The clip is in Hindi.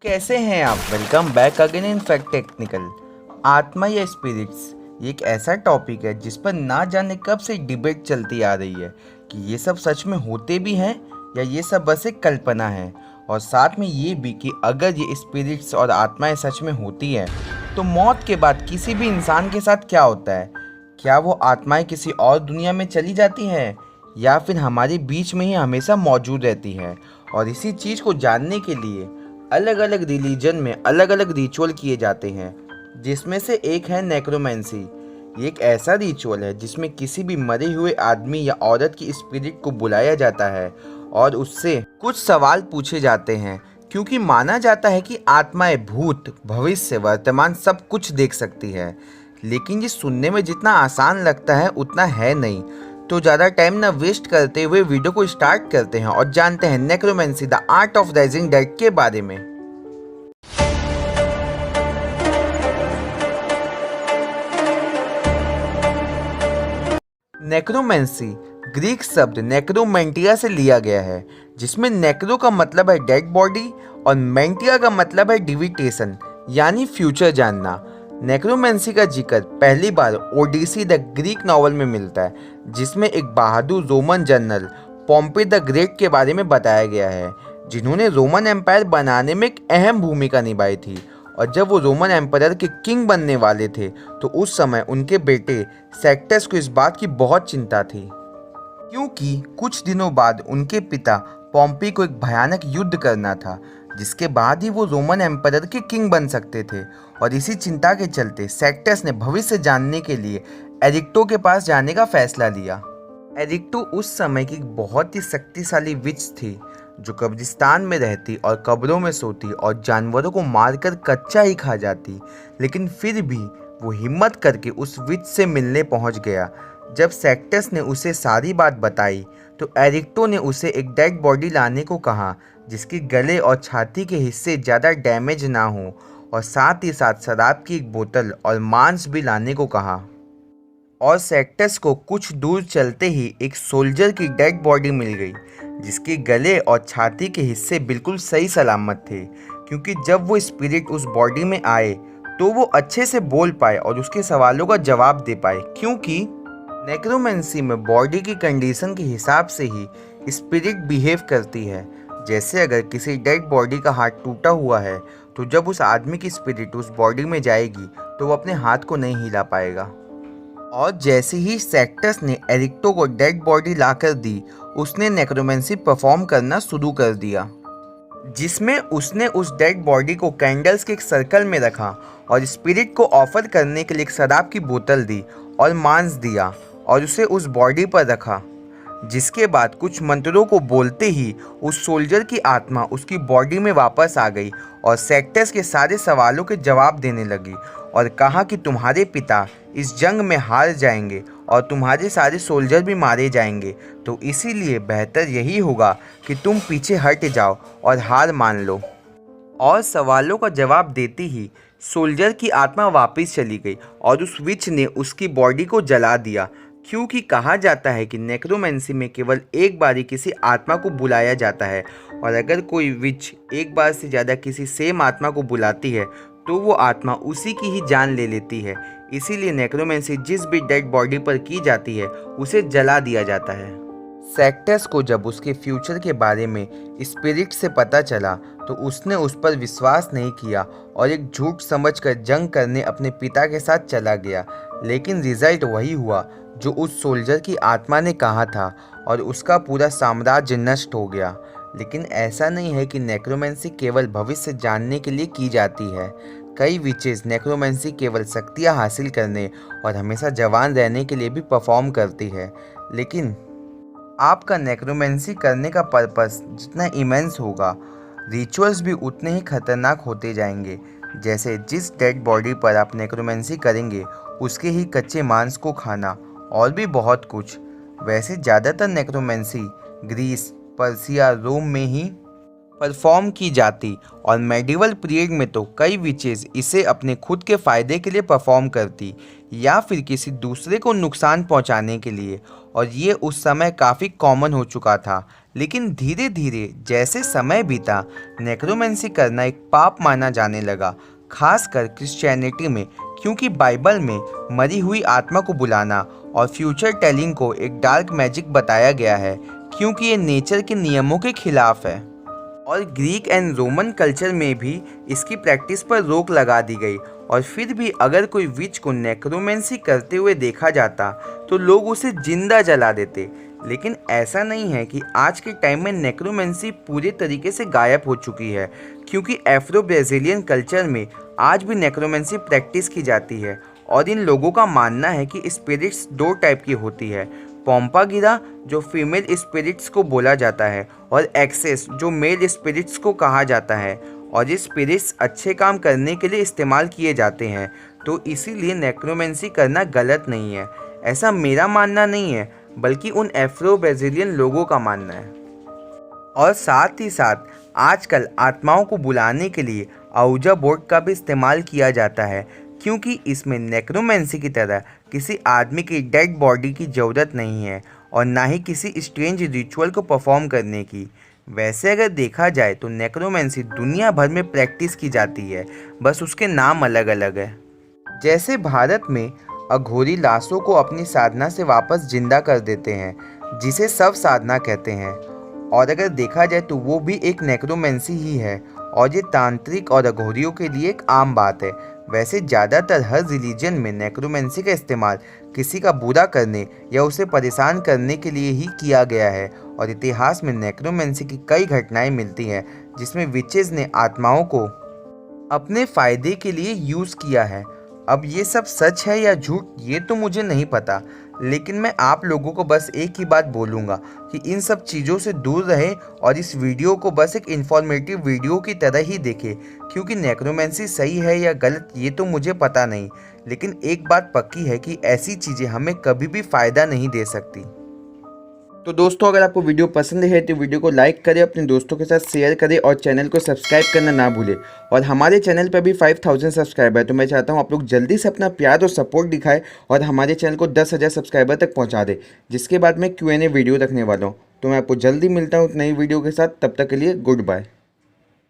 कैसे हैं आप? Welcome back again in fact technical. आत्मा या स्पिरिट्स ये एक ऐसा टॉपिक है जिस पर ना जाने कब से डिबेट चलती आ रही है कि ये सब सच में होते भी हैं या ये सब बस एक कल्पना है। और साथ में ये भी कि अगर ये स्पिरिट्स और आत्माएं सच में होती हैं तो मौत के बाद किसी भी इंसान के साथ क्या होता है? क्या वो आत्माएं किसी और दुनिया में चली जाती हैं या फिर हमारे बीच में ही हमेशा मौजूद रहती है? और इसी चीज़ को जानने के लिए अलग अलग रिलीजन में अलग अलग रिचुअल किए जाते हैं, जिसमें से एक है नेक्रोमेंसी। ये एक ऐसा रिचुअल है जिसमें किसी भी मरे हुए आदमी या औरत की स्पिरिट को बुलाया जाता है और उससे कुछ सवाल पूछे जाते हैं, क्योंकि माना जाता है कि आत्माएं भूत, भविष्य, वर्तमान सब कुछ देख सकती है। लेकिन ये सुनने में जितना आसान लगता है उतना है नहीं। तो ज़्यादा टाइम ना वेस्ट करते हुए वीडियो को स्टार्ट करते हैं और जानते हैं necromancy the art of rising dead के बारे में। नेक्रोमेंसी ग्रीक शब्द नेक्रोमेंटिया से लिया गया है, जिसमें नेक्रो का मतलब है डेड बॉडी और मेंटिया का मतलब है डिविटेशन यानी फ्यूचर जानना। नेक्रोमेंसी का जिक्र पहली बार ओडिसी द ग्रीक नॉवल में मिलता है, जिसमें एक बहादुर Roman general Pompey the Great के बारे में बताया गया है, जिन्होंने रोमन एम्पायर बनाने में एक अहम भूमिका निभाई थी। और जब वो रोमन एम्पायर के किंग बनने वाले थे तो उस समय उनके बेटे सेक्टस को इस बात की बहुत चिंता थी, क्योंकि कुछ दिनों बाद उनके पिता पॉम्पी को एक भयानक युद्ध करना था, जिसके बाद ही वो रोमन एम्पायर के किंग बन सकते थे। और इसी चिंता के चलते सेक्टस ने भविष्य जानने के लिए एरिक्टो के पास जाने का फैसला लिया। एरिक्टो उस समय की बहुत ही शक्तिशाली विच थी, जो कब्रिस्तान में रहती और कब्रों में सोती और जानवरों को मारकर कच्चा ही खा जाती। लेकिन फिर भी वो हिम्मत करके उस विच से मिलने पहुंच गया। जब सेक्टस ने उसे सारी बात बताई तो एरिक्टो ने उसे एक डेड बॉडी लाने को कहा, जिसके गले और छाती के हिस्से ज़्यादा डैमेज ना हो, और साथ ही साथ शराब की एक बोतल और मांस भी लाने को कहा। और सेक्टस को कुछ दूर चलते ही एक सोल्जर की डेड बॉडी मिल गई, जिसके गले और छाती के हिस्से बिल्कुल सही सलामत थे, क्योंकि जब वो स्पिरिट उस बॉडी में आए तो वो अच्छे से बोल पाए और उसके सवालों का जवाब दे पाए। क्योंकि नेक्रोमेंसी में बॉडी की कंडीशन के हिसाब से ही स्पिरिट बिहेव करती है। जैसे अगर किसी डेड बॉडी का हाथ टूटा हुआ है तो जब उस आदमी की स्पिरिट उस बॉडी में जाएगी तो वो अपने हाथ को नहीं हिला पाएगा। और जैसे ही सेक्टस ने एरिक्टो को डेड बॉडी लाकर दी, उसने नेक्रोमेंसी परफॉर्म करना शुरू कर दिया, जिसमें उसने उस डेड बॉडी को कैंडल्स के एक सर्कल में रखा और स्पिरिट को ऑफर करने के लिए एक शराब की बोतल दी और मांस दिया और उसे उस बॉडी पर रखा। जिसके बाद कुछ मंत्रों को बोलते ही उस सोल्जर की आत्मा उसकी बॉडी में वापस आ गई और सेक्टस के सारे सवालों के जवाब देने लगी और कहा कि तुम्हारे पिता इस जंग में हार जाएंगे और तुम्हारे सारे सोल्जर भी मारे जाएंगे, तो इसीलिए बेहतर यही होगा कि तुम पीछे हट जाओ और हार मान लो। और सवालों का जवाब देते ही सोल्जर की आत्मा वापस चली गई और उस विच ने उसकी बॉडी को जला दिया, क्योंकि कहा जाता है कि नेक्रोमेंसी में केवल एक बार ही किसी आत्मा को बुलाया जाता है, और अगर कोई विच एक बार से ज़्यादा किसी सेम आत्मा को बुलाती है तो वो आत्मा उसी की ही जान ले लेती है। इसीलिए नेक्रोमेंसी जिस भी डेड बॉडी पर की जाती है उसे जला दिया जाता है। सेक्टस को जब उसके फ्यूचर के बारे में स्पिरिट से पता चला तो उसने उस पर विश्वास नहीं किया और एक झूठ समझकर जंग करने अपने पिता के साथ चला गया। लेकिन रिजल्ट वही हुआ जो उस सोल्जर की आत्मा ने कहा था और उसका पूरा साम्राज्य नष्ट हो गया। लेकिन ऐसा नहीं है कि नेक्रोमेंसी केवल भविष्य जानने के लिए की जाती है। कई विचेस नेक्रोमेंसी केवल शक्तियाँ हासिल करने और हमेशा जवान रहने के लिए भी परफॉर्म करती है। लेकिन आपका नेक्रोमेंसी करने का पर्पस जितना इमेंस होगा, रिचुअल्स भी उतने ही खतरनाक होते जाएंगे। जैसे जिस डेड बॉडी पर आप नेक्रोमेंसी करेंगे उसके ही कच्चे मांस को खाना और भी बहुत कुछ। वैसे ज़्यादातर नेक्रोमेंसी ग्रीस, पर्सिया, रोम में ही परफॉर्म की जाती और मेडिवल पीरियड में तो कई विचेस इसे अपने खुद के फ़ायदे के लिए परफॉर्म करती। या फिर किसी दूसरे को नुकसान पहुंचाने के लिए, और ये उस समय काफ़ी कॉमन हो चुका था। लेकिन धीरे धीरे जैसे समय बीता, नेक्रोमेंसी करना एक पाप माना जाने लगा, खासकर क्रिश्चियनिटी में, क्योंकि बाइबल में मरी हुई आत्मा को बुलाना और फ्यूचर टेलिंग को एक डार्क मैजिक बताया गया है, क्योंकि ये नेचर के नियमों के खिलाफ है। और ग्रीक एंड रोमन कल्चर में भी इसकी प्रैक्टिस पर रोक लगा दी गई, और फिर भी अगर कोई विच को नेक्रोमेंसी करते हुए देखा जाता तो लोग उसे जिंदा जला देते। लेकिन ऐसा नहीं है कि आज के टाइम में नेक्रोमेंसी पूरे तरीके से गायब हो चुकी है, क्योंकि एफ्रो ब्राज़ीलियन कल्चर में आज भी नेक्रोमेंसी प्रैक्टिस की जाती है। और इन लोगों का मानना है कि स्पिरिट्स दो टाइप की होती है, पोम्पागिरा जो फीमेल स्पिरिट्स को बोला जाता है, और एक्सेस जो मेल स्पिरिट्स को कहा जाता है। और ये स्पिरिट्स अच्छे काम करने के लिए इस्तेमाल किए जाते हैं, तो इसीलिए नेक्रोमेंसी करना गलत नहीं है। ऐसा मेरा मानना नहीं है, बल्कि उन एफ्रो ब्राज़ीलियन लोगों का मानना है। और साथ ही साथ आजकल आत्माओं को बुलाने के लिए आउजा बोर्ड का भी इस्तेमाल किया जाता है, क्योंकि इसमें नेक्रोमेंसी की तरह किसी आदमी की डेड बॉडी की ज़रूरत नहीं है, और ना ही किसी स्ट्रेंज रिचुअल को परफॉर्म करने की। वैसे अगर देखा जाए तो नेक्रोमेंसी दुनिया भर में प्रैक्टिस की जाती है, बस उसके नाम अलग अलग है। जैसे भारत में अघोरी लाशों को अपनी साधना से वापस जिंदा कर देते हैं, जिसे शव साधना कहते हैं, और अगर देखा जाए तो वो भी एक नेक्रोमेंसी ही है, और ये तांत्रिक और अघोरियों के लिए एक आम बात है। वैसे ज़्यादातर हर रिलीजन में नेक्रोमेंसी का इस्तेमाल किसी का बुरा करने या उसे परेशान करने के लिए ही किया गया है, और इतिहास में नेक्रोमेंसी की कई घटनाएं मिलती हैं जिसमें विचेस ने आत्माओं को अपने फ़ायदे के लिए यूज़ किया है। अब ये सब सच है या झूठ ये तो मुझे नहीं पता, लेकिन मैं आप लोगों को बस एक ही बात बोलूँगा कि इन सब चीज़ों से दूर रहें, और इस वीडियो को बस एक इन्फॉर्मेटिव वीडियो की तरह ही देखें, क्योंकि नेक्रोमेंसी सही है या गलत ये तो मुझे पता नहीं, लेकिन एक बात पक्की है कि ऐसी चीज़ें हमें कभी भी फ़ायदा नहीं दे सकती। तो दोस्तों, अगर आपको वीडियो पसंद है तो वीडियो को लाइक करें, अपने दोस्तों के साथ शेयर करें, और चैनल को सब्सक्राइब करना ना भूलें। और हमारे चैनल पर भी 5000 सब्सक्राइबर है, तो मैं चाहता हूं आप लोग जल्दी से अपना प्यार और सपोर्ट दिखाएं और हमारे चैनल को 10,000 सब्सक्राइबर तक पहुंचा दें, जिसके बाद मैं Q&A वीडियो रखने वाला हूँ। तो मैं आपको जल्दी मिलता हूँ एक नई वीडियो के साथ, तब तक के लिए गुड बाय।